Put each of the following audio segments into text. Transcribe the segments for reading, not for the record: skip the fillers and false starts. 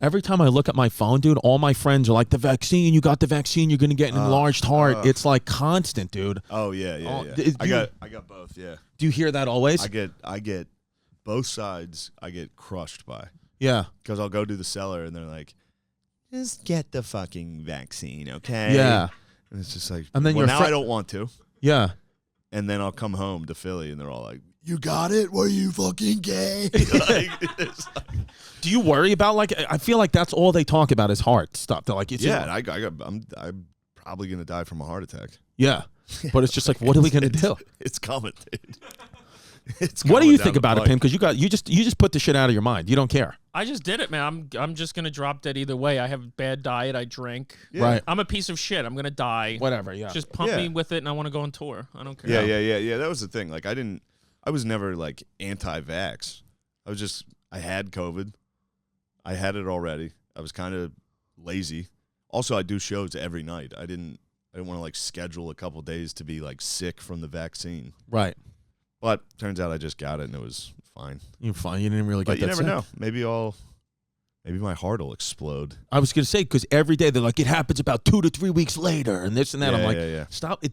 Every time I look at my phone, dude, all my friends are like, the vaccine, you got the vaccine, you're going to get an enlarged heart. It's like constant, dude. Oh, yeah. I got both, yeah. Do you hear that always? I get both sides I get crushed by. Yeah. Because I'll go to the seller and they're like, just get the fucking vaccine, okay? Yeah. And it's just like, and then now I don't want to. Yeah. And then I'll come home to Philly and they're all like, you got it? Were you fucking gay? Do you worry about, like, I feel like that's all they talk about is heart stuff. They're like, I'm probably going to die from a heart attack. Yeah. But it's just like, what are we going to do? It's coming, dude. What do you think about it, Pim? Because you just put the shit out of your mind. You don't care. I just did it, man. I'm just gonna drop dead either way. I have a bad diet. I drink. Yeah. Right. I'm a piece of shit. I'm gonna die. Whatever. Yeah. Just pump me with it, and I want to go on tour. I don't care. Yeah. That was the thing. Like I was never like anti-vax. I had COVID. I had it already. I was kind of lazy. Also, I do shows every night. I didn't want to like schedule a couple days to be like sick from the vaccine. Right. But turns out I just got it and it was fine. You're fine. You didn't really get that sick. But you never know. Maybe my heart will explode. I was going to say, because every day they're like, it happens about 2 to 3 weeks later and this and that. I'm like, stop.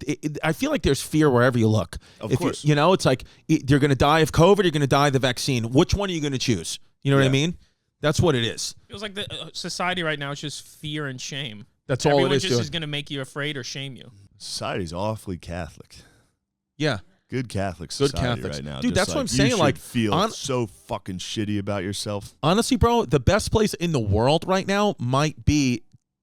I feel like there's fear wherever you look. Of course. You know, it's like you're going to die of COVID, you're going to die of the vaccine. Which one are you going to choose? You know what I mean? That's what it is. It feels like the society right now is just fear and shame. That's all it is. Everyone just is going to make you afraid or shame you. Society's awfully Catholic. Yeah. Good Catholic society right now. Dude, that's what I'm saying. You like, feel so fucking shitty about yourself. Honestly, bro, the best place in the world right now might be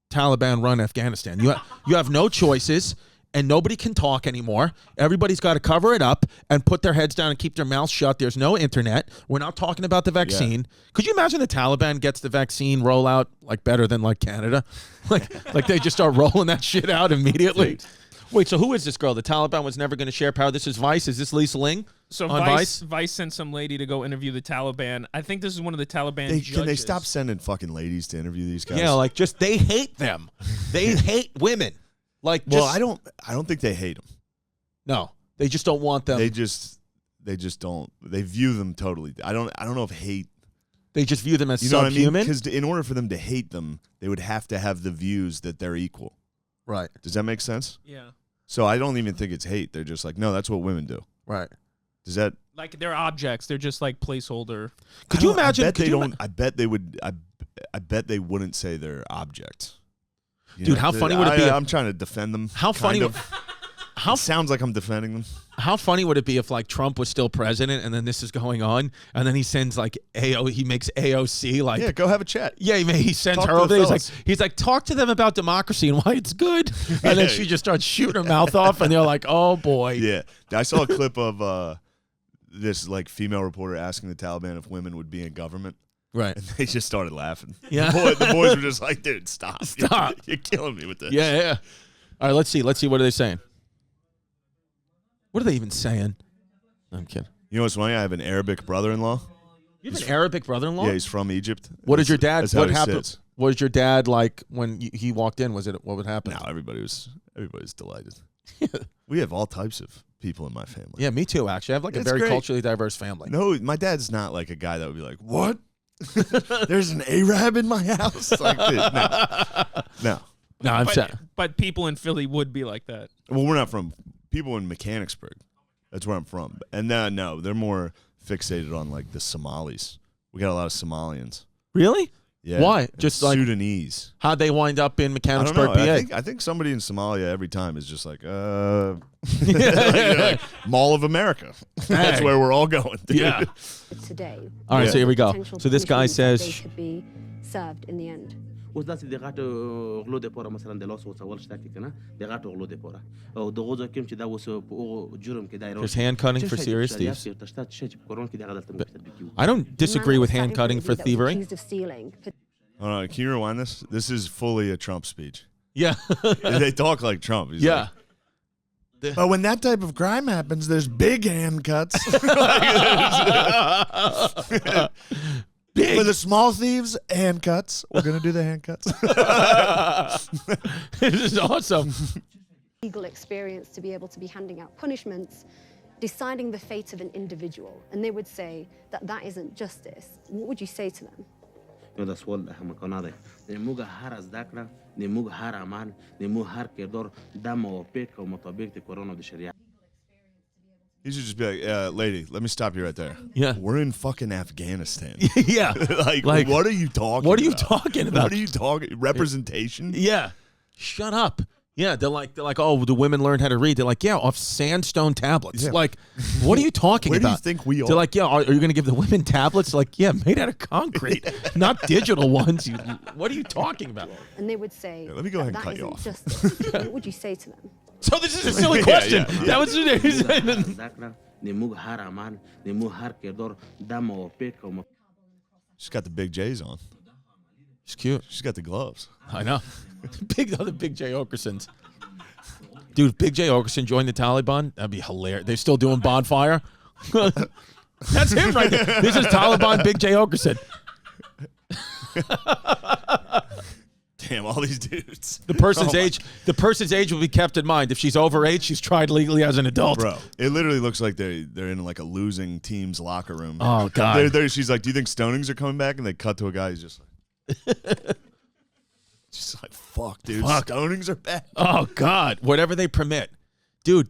Taliban-run Afghanistan. You have no choices, and nobody can talk anymore. Everybody's got to cover it up and put their heads down and keep their mouths shut. There's no internet. We're not talking about the vaccine. Yeah. Could you imagine the Taliban gets the vaccine rollout like better than like Canada? like they just start rolling that shit out immediately. Dude. Wait, so who is this girl? The Taliban was never going to share power. This is Vice. Is this Lisa Ling? So Vice sent some lady to go interview the Taliban. I think this is one of the Taliban judges. Can they stop sending fucking ladies to interview these guys? Yeah, like just they hate them. They hate women. Like, well, I don't think they hate them. No, they just don't want them. They just don't. They view them totally. I don't know if hate. They just view them as subhuman. Because in order for them to hate them, they would have to have the views that they're equal. Right. Does that make sense? Yeah. So I don't even think it's hate. They're just like, no, that's what women do. Right. Does that like they're objects? They're just like placeholder. Could you imagine? I bet they would. I bet they wouldn't say they're objects. Dude, how funny would it be? I'm trying to defend them. How funny? It sounds like I'm defending them. How funny would it be if like Trump was still president and then this is going on and then he sends like he makes AOC like, yeah, go have a chat. Yeah, he sends her over there. He's like talk to them about democracy and why it's good. And then she just starts shooting her mouth off and they're like, oh boy. Yeah, I saw a clip of this like female reporter asking the Taliban if women would be in government. Right. And they just started laughing. Yeah. The boys were just like, dude, stop. You're killing me with this. Yeah. All right, let's see. What are they saying? What are they even saying? I'm kidding. You know what's funny? I have an Arabic brother-in-law. You have an Arabic brother-in-law? Yeah, he's from Egypt. What did your dad? What happened? Sits. What was your dad like when he walked in? What would happen? No, everybody's delighted. We have all types of people in my family. Yeah, me too. Actually, I have like a very culturally diverse family. No, my dad's not like a guy that would be like, what? There's an Arab in my house? Like, dude, no. I'm sad. But people in Philly would be like that. Well, we're not from people in Mechanicsburg. That's where I'm from. And no, they're more fixated on like the Somalis. We got a lot of Somalians. Really? Yeah. Why? Just like Sudanese. How'd they wind up in Mechanicsburg, PA? I think somebody in Somalia every time is just like, like Mall of America. That's where we're all going. Dude. Yeah. Today. All right, so here we go. So this guy says they could be served in the end. وزلت دقات غلو دبورة مثلا دلوس وصورش تاكتنا دقات غلو دبورة أو دغوزة كم كده وسو جرم كده there's hand cutting for serious thieves. I don't disagree with hand cutting for thievery. Hold on, can you rewind this? This is fully a Trump speech. Yeah. They talk like Trump. He's yeah. Like, but when that type of crime happens, there's big hand cuts. Big. For the small thieves, hand cuts. We're going to do the hand cuts. This is awesome. Legal experience to be able to be handing out punishments, deciding the fate of an individual. And they would say that that isn't justice. What would you say to them? نو د سوال مکانه ده نموږ هر زده کړه نموږ هر عمل نموږ هر کردار د موافق او مطابق د قرآن او د شریعت. He should just be like, lady, let me stop you right there. Yeah. We're in fucking Afghanistan. Yeah. like, what are you talking What are you about? talking about? What are you talking? Representation? Yeah. Shut up. Yeah, they're like, oh, the women learned how to read. They're like, yeah, off sandstone tablets. Yeah. Like, what are you talking Where about? do you think we are? They're like, yeah, are you going to give the women tablets? Like, yeah, made out of concrete, not digital ones. What are you talking about? And they would say, let me go ahead and that cut you isn't off. justice. What would you say to them? So this is a silly question. Yeah. That was زده کړه نموږ هر عمل نموږ هر کردار د موافق او She's got the big J's on. She's cute. She's got the gloves. I know. Other Big J Okersons. Dude, Big J Okerson joined the Taliban. That'd be hilarious. They're still doing bonfire. That's him right there. This is Taliban Big J Okerson. Damn, all these dudes. The person's age will be kept in mind. If she's over 8, she's tried legally as an adult. Bro, it literally looks like they're in like a losing team's locker room. Oh, God. She's like, do you think Stonings are coming back? And they cut to a guy who's just like, just like, fuck, dude. Fuck. Stonings are back. Oh, God. Whatever they permit. Dude,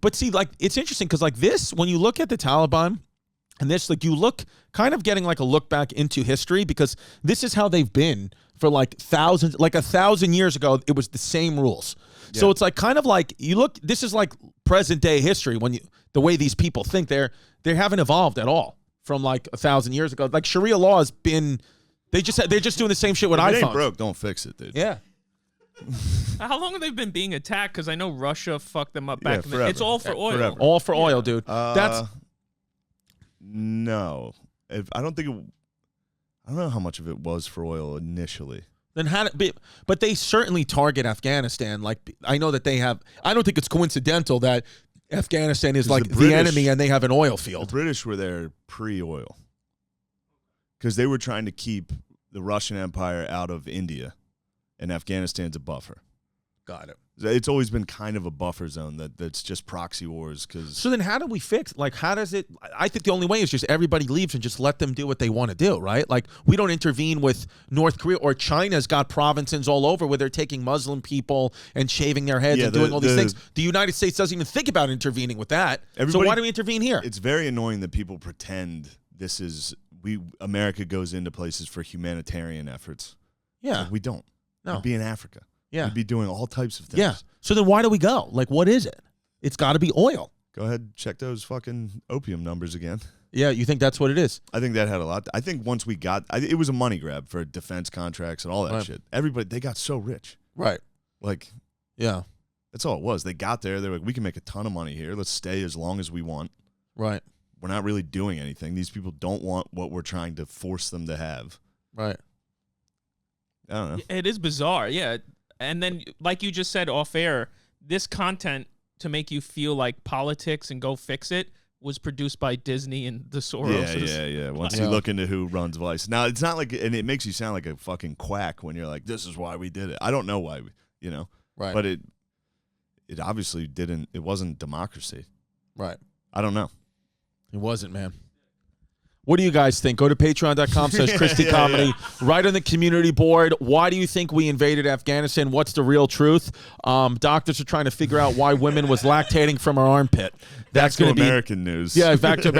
but see, like, it's interesting because, like, this, when you look at the Taliban and this, like, you look kind of getting like a look back into history because this is how they've been for like thousands, like 1,000 years ago, it was the same rules. Yeah. So it's like kind of like you look, this is like present day history when the way these people think they haven't evolved at all from like 1,000 years ago. Like Sharia law has been, they're just doing the same shit with iPhones. If it ain't broke, don't fix it, dude. Yeah. How long have they been being attacked? Because I know Russia fucked them up back in forever. It's all for oil. Forever. All for oil, dude. No. I don't know how much of it was for oil initially. Then but they certainly target Afghanistan. Like I know that they have. I don't think it's coincidental that Afghanistan is like the enemy and they have an oil field. The British were there pre-oil because they were trying to keep the Russian Empire out of India, and Afghanistan's a buffer. Got it. It's always been kind of a buffer zone that's just proxy wars. So then how do we fix, like, how does it, I think the only way is just everybody leaves and just let them do what they want to do, right? Like, we don't intervene with North Korea or China's got provinces all over where they're taking Muslim people and shaving their heads and doing all these things. The United States doesn't even think about intervening with that. So why do we intervene here? It's very annoying that people pretend America goes into places for humanitarian efforts. Yeah. Like, we don't. No. We'd be in Africa. Yeah. We'd be doing all types of things. Yeah. So then why do we go? Like, what is it? It's got to be oil. Go ahead, check those fucking opium numbers again. Yeah, you think that's what it is? I think that had a lot. I think once we got, it was a money grab for defense contracts and all that shit. Everybody, they got so rich. Right. Like, yeah. That's all it was. They got there. They're like, we can make a ton of money here. Let's stay as long as we want. Right. We're not really doing anything. These people don't want what we're trying to force them to have. Right. I don't know. It is bizarre, yeah. And then, like you just said off air, this content to make you feel like politics and go fix it was produced by Disney and the Soros. Yeah. Once you look into who runs Vice. Now, it's not like, and it makes you sound like a fucking quack when you're like, this is why we did it. I don't know why, Right. But it obviously didn't, it wasn't democracy. Right. I don't know. It wasn't, man. What do you guys think? Go to patreon.com/Chrissy Comedy. Write on the community board. Why do you think we invaded Afghanistan? What's the real truth? Doctors are trying to figure out why women was lactating from her armpit. That's going to be American news. Yeah, back to